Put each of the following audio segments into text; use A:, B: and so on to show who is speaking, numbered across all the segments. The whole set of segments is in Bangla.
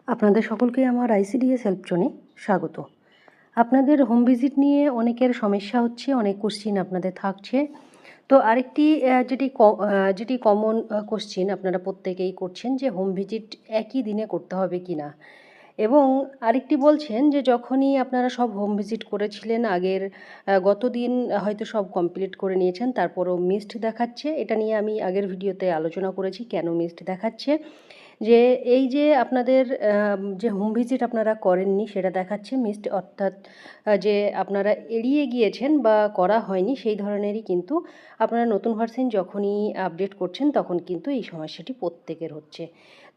A: আপনাদের সকলকে আমার আইসিডিএস হেল্প জোনে স্বাগত। আপনাদের হোম ভিজিট নিয়ে অনেকের সমস্যা হচ্ছে, অনেক কোশ্চিন আপনাদের থাকছে। তো আরেকটি যেটি কমন কোশ্চিন আপনারা প্রত্যেকেই করছেন যে হোম ভিজিট একই দিনে করতে হবে কি না, এবং আরেকটি বলছেন যে যখনই আপনারা সব হোম ভিজিট করেছিলেন গত দিন হয়তো সব কমপ্লিট করে নিয়েছেন, তারপরও মিসড দেখাচ্ছে। এটা নিয়ে আমি আগের ভিডিওতে আলোচনা করেছি কেন মিসড দেখাচ্ছে। যে এই যে আপনাদের যে হোম ভিজিট আপনারা করেননি সেটা দেখাচ্ছে মিসড, অর্থাৎ যে আপনারা এড়িয়ে গিয়েছেন বা করা হয়নি সেই ধরনেরই কিন্তু আপনারা নতুন ভার্সন যখনই আপডেট করছেন তখন কিন্তু এই সমস্যাটি প্রত্যেকের হচ্ছে।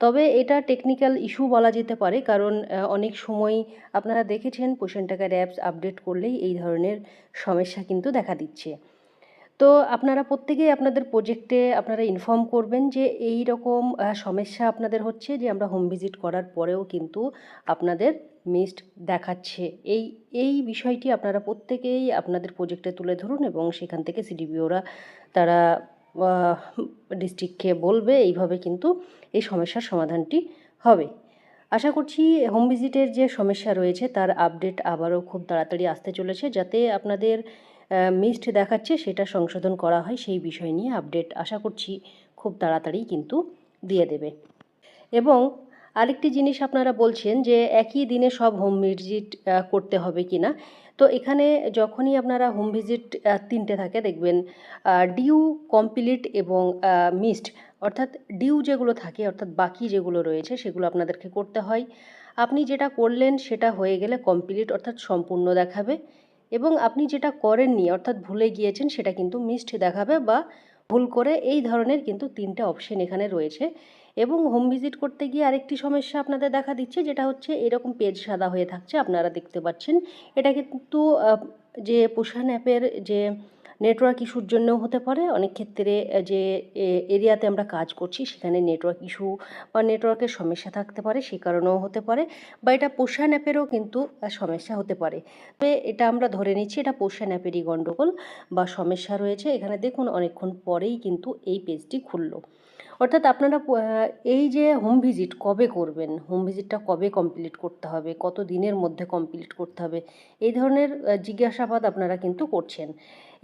A: তবে এটা টেকনিক্যাল ইস্যু বলা যেতে পারে, কারণ অনেক সময় আপনারা দেখেছেন পোষণ টাকার অ্যাপস আপডেট করলেই এই ধরনের সমস্যা কিন্তু দেখা দিচ্ছে। তো আপনারা প্রত্যেকেই আপনাদের প্রজেক্টে আপনারা ইনফর্ম করবেন যে এই রকম সমস্যা আপনাদের হচ্ছে, যে আমরা হোম ভিজিট করার পরেও কিন্তু আপনাদের মিসড দেখাচ্ছে। এই বিষয়টি আপনারা প্রত্যেকেই আপনাদের প্রজেক্টে তুলে ধরুন, এবং সেখান থেকে সিডিপিওরা তারা ডিস্ট্রিক্টকে বলবে, এইভাবে কিন্তু এই সমস্যার সমাধানটি হবে। আশা করছি হোম ভিজিটের যে সমস্যা রয়েছে তার আপডেট আবারও খুব তাড়াতাড়ি আসতে চলেছে, যাতে আপনাদের মিসড দেখাচ্ছে সেটা সংশোধন করা হয়। সেই বিষয় নিয়ে আপডেট আশা করছি খুব তাড়াতাড়ি কিন্তু দিয়ে দেবে। এবং আরেকটি জিনিস আপনারা বলছেন যে একই দিনে সব হোম ভিজিট করতে হবে কি না। তো এখানে যখনই আপনারা হোম ভিজিট তিনটে থাকে দেখবেন, ডিউ, কমপ্লিট এবং মিসড, অর্থাৎ ডিউ যেগুলো থাকে অর্থাৎ বাকি যেগুলো রয়েছে সেগুলো আপনাদেরকে করতে হয়। আপনি যেটা করলেন সেটা হয়ে গেলে কমপ্লিট অর্থাৎ সম্পূর্ণ দেখাবে, এবং আপনি যেটা করেননি অর্থাৎ ভুলে গিয়েছেন সেটা কিন্তু মিসড দেখাবে বা ভুল করে, এই ধরনের কিন্তু তিনটে অপশন এখানে রয়েছে। এবং হোম ভিজিট করতে গিয়ে আরেকটি সমস্যা আপনাদের দেখা দিচ্ছে, যেটা হচ্ছে এরকম পেজ সাদা হয়ে থাকছে, আপনারা দেখতে পাচ্ছেন। এটা কিন্তু যে পোষণ অ্যাপের যে নেটওয়ার্ক ইস্যুর জন্যও হতে পারে। অনেক ক্ষেত্রে যে এরিয়াতে আমরা কাজ করছি সেখানে নেটওয়ার্ক ইস্যু বা নেটওয়ার্কের সমস্যা থাকতে পারে, সেই কারণেও হতে পারে, বা এটা পোষণ অ্যাপেরও কিন্তু সমস্যা হতে পারে। তবে এটা আমরা ধরে নিচ্ছি এটা পোষণ অ্যাপেরই গণ্ডগোল বা সমস্যা রয়েছে। এখানে দেখুন অনেকক্ষণ পরেই কিন্তু এই পেজটি খুললো। অর্থাৎ আপনারা এই যে হোম ভিজিট কবে করবেন, হোম ভিজিটটা কবে কমপ্লিট করতে হবে, কত দিনের মধ্যে কমপ্লিট করতে হবে, এই ধরনের জিজ্ঞাসাবাদ আপনারা কিন্তু করছেন।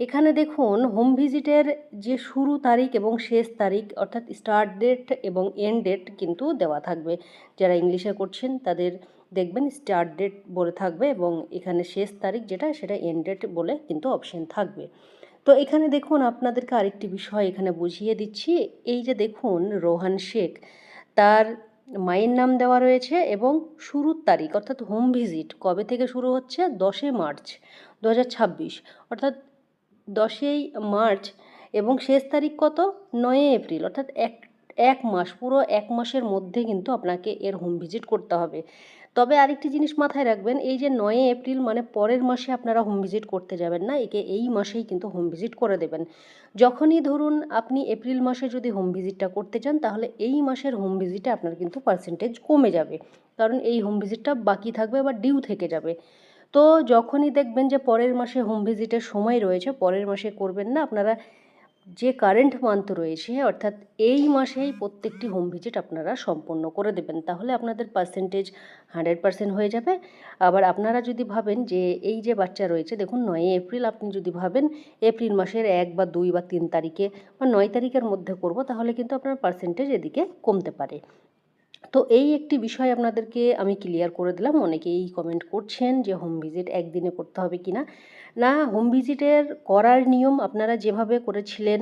A: এখানে দেখুন হোম ভিজিটের যে শুরু তারিখ এবং শেষ তারিখ, অর্থাৎ স্টার্ট ডেট এবং এন্ড ডেট কিন্তু দেওয়া থাকবে। যারা ইংলিশে করছেন তাদের দেখবেন স্টার্ট ডেট বলে থাকবে, এবং এখানে শেষ তারিখ যেটা সেটা এন্ড ডেট বলে কিন্তু অপশন থাকবে। তো এখানে দেখুন আপনাদেরকে আরেকটি বিষয় এখানে বুঝিয়ে দিচ্ছি। এই যে দেখুন রোহান শেখ, তার মায়ের নাম দেওয়া রয়েছে এবং শুরুর তারিখ অর্থাৎ হোম ভিজিট কবে থেকে শুরু হচ্ছে 10 মার্চ 2026, অর্থাৎ 10 মার্চ, এবং শেষ তারিখ কত 9 এপ্রিল, অর্থাৎ এক মাস, পুরো এক মাসের মধ্যে কিন্তু আপনাকে এর হোম ভিজিট করতে হবে। তবে আরেকটি জিনিস মাথায় রাখবেন, এই যে 9 এপ্রিল মানে পরের মাসে আপনারা হোম ভিজিট করতে যাবেন না, একে এই মাসেই কিন্তু হোম ভিজিট করে দেবেন। যখনই ধরুন আপনি এপ্রিল মাসে যদি হোম ভিজিটটা করতে চান, তাহলে এই মাসের হোম ভিজিটে আপনার কিন্তু পার্সেন্টেজ কমে যাবে, কারণ এই হোম ভিজিটটা বাকি থাকবে বা ডিউ থেকে যাবে। তো যখনই দেখবেন যে পরের মাসে হোম ভিজিটের সময় রয়েছে, পরের মাসে করবেন না, আপনারা যে কারেন্ট মান্থ রয়েছে অর্থাৎ এই মাসেই প্রত্যেকটি হোম ভিজিট আপনারা সম্পন্ন করে দেবেন, তাহলে আপনাদের পার্সেন্টেজ 100% হয়ে যাবে। আবার আপনারা যদি ভাবেন যে এই যে বাচ্চা রয়েছে দেখুন 9 এপ্রিল, আপনি যদি ভাবেন এপ্রিল মাসের 1 বা 2 বা 3 তারিখে বা 9 তারিখের মধ্যে করব, তাহলে কিন্তু আপনার পার্সেন্টেজ এদিকে কমতে পারে। তো এই একটি বিষয় আপনাদেরকে আমি ক্লিয়ার করে দিলাম। অনেকেই কমেন্ট করছেন যে হোম ভিজিট একদিনে করতে হবে কি না। না, হোম ভিজিটের করার নিয়ম আপনারা যেভাবে করেছিলেন,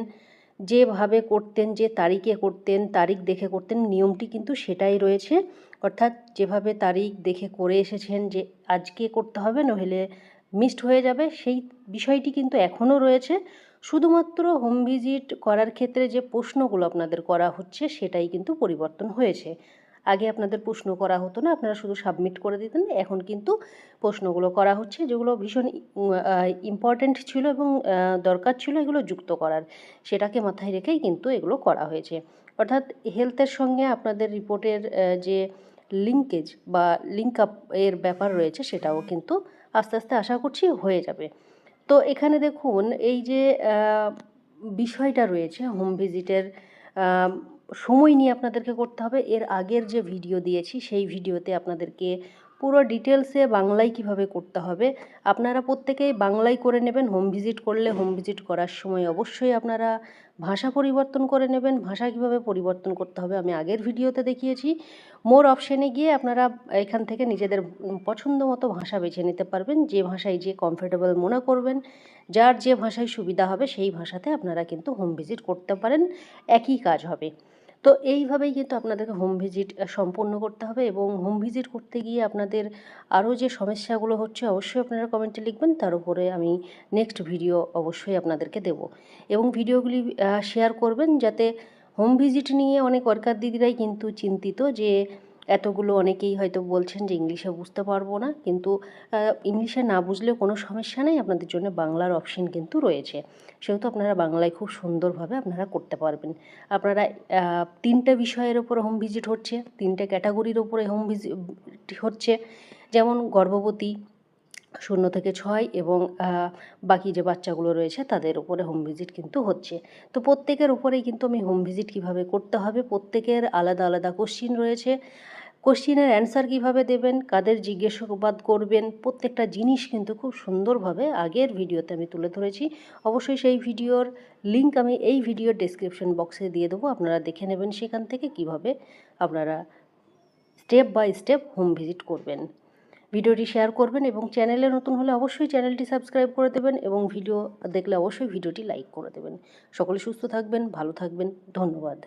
A: যেভাবে করতেন, যে তারিখে করতেন, তারিখ দেখে করতেন, নিয়মটি কিন্তু সেটাই রয়েছে। অর্থাৎ যেভাবে তারিখ দেখে করে এসেছেন যে আজকে করতে হবে নইলে মিসড হয়ে যাবে, সেই বিষয়টি কিন্তু এখনও রয়েছে। শুধুমাত্র হোম ভিজিট করার ক্ষেত্রে যে প্রশ্নগুলো আপনাদের করা হচ্ছে সেটাই কিন্তু পরিবর্তন হয়েছে। আগে আপনাদের প্রশ্ন করা হতো না, আপনারা শুধু সাবমিট করে দিতেন। এখন কিন্তু প্রশ্নগুলো করা হচ্ছে, যেগুলো ভীষণ ইম্পর্ট্যান্ট ছিল এবং দরকার ছিল এগুলো যুক্ত করার, সেটাকে মাথায় রেখেই কিন্তু এগুলো করা হয়েছে। অর্থাৎ হেলথের সঙ্গে আপনাদের রিপোর্টের যে লিঙ্কেজ বা লিঙ্ক আপ এর ব্যাপার রয়েছে সেটাও কিন্তু আস্তে আস্তে আশা করছি হয়ে যাবে। তো এখানে দেখুন এই যে বিষয়টা রয়েছে হোম ভিজিটের সময় নিয়ে আপনাদেরকে করতে হবে। এর আগের যে ভিডিও দিয়েছি সেই ভিডিওতে আপনাদেরকে পুরো ডিটেলসে বাংলায় কিভাবে করতে হবে আপনারা প্রত্যেকেই বাংলায় করে নেবেন। হোম ভিজিট করলে হোম ভিজিট করার সময় অবশ্যই আপনারা ভাষা পরিবর্তন করে নেবেন। ভাষা কিভাবে পরিবর্তন করতে হবে আমি আগের ভিডিওতে দেখিয়েছি। মোর অপশানে গিয়ে আপনারা এখান থেকে নিজেদের পছন্দ মতো ভাষা বেছে নিতে পারবেন, যে ভাষায় যে কমফোর্টেবল মনে করবেন, যার যে ভাষায় সুবিধা হবে সেই ভাষাতে আপনারা কিন্তু হোম ভিজিট করতে পারেন, একই কাজ হবে। তো এইভাবেই কিন্তু আপনাদেরকে হোম ভিজিট সম্পূর্ণ করতে হবে। এবং হোম ভিজিট করতে গিয়ে আপনাদের আরও যে সমস্যাগুলো হচ্ছে অবশ্যই আপনারা কমেন্টে লিখবেন, তার উপরে আমি নেক্সট ভিডিও অবশ্যই আপনাদেরকে দেব। এবং ভিডিওগুলি শেয়ার করবেন, যাতে হোম ভিজিট নিয়ে অনেক ওয়ার্কার দিদিরাই কিন্তু চিন্তিত যে এতগুলো, অনেকেই হয়তো বলছেন যে ইংলিশে বুঝতে পারবো না, কিন্তু ইংলিশে না বুঝলেও কোনো সমস্যা নেই, আপনাদের জন্য বাংলার অপশন কিন্তু রয়েছে। সেহেতু আপনারা বাংলায় খুব সুন্দরভাবে আপনারা করতে পারবেন। আপনারা 3টে বিষয়ের ওপরে হোম ভিজিট হচ্ছে, 3টে ক্যাটাগরির ওপরে হোম ভিজিট হচ্ছে, যেমন গর্ভবতী 0 থেকে 6 এবং বাকি যে বাচ্চাগুলো রয়েছে তাদের উপরে হোম ভিজিট কিন্তু হচ্ছে। তো প্রত্যেকের উপরেই কিন্তু আমি হোম ভিজিট কীভাবে করতে হবে, প্রত্যেকের আলাদা আলাদা কোশ্চিন রয়েছে, কোশ্চিনের অ্যান্সার কীভাবে দেবেন, কাদের জিজ্ঞাসাবাদ করবেন, প্রত্যেকটা জিনিস কিন্তু খুব সুন্দরভাবে আগের ভিডিওতে আমি তুলে ধরেছি। অবশ্যই সেই ভিডিওর লিঙ্ক আমি এই ভিডিওর ডেসক্রিপশন বক্সে দিয়ে দেবো, আপনারা দেখে নেবেন সেখান থেকে কিভাবে আপনারা step by step home visit করবেন। ভিডিওটি শেয়ার করবেন এবং চ্যানেলে নতুন হলে অবশ্যই চ্যানেলটি সাবস্ক্রাইব করে দেবেন এবং ভিডিও দেখলে অবশ্যই ভিডিওটি লাইক করে দেবেন। সকলে সুস্থ থাকবেন, ভালো থাকবেন, ধন্যবাদ।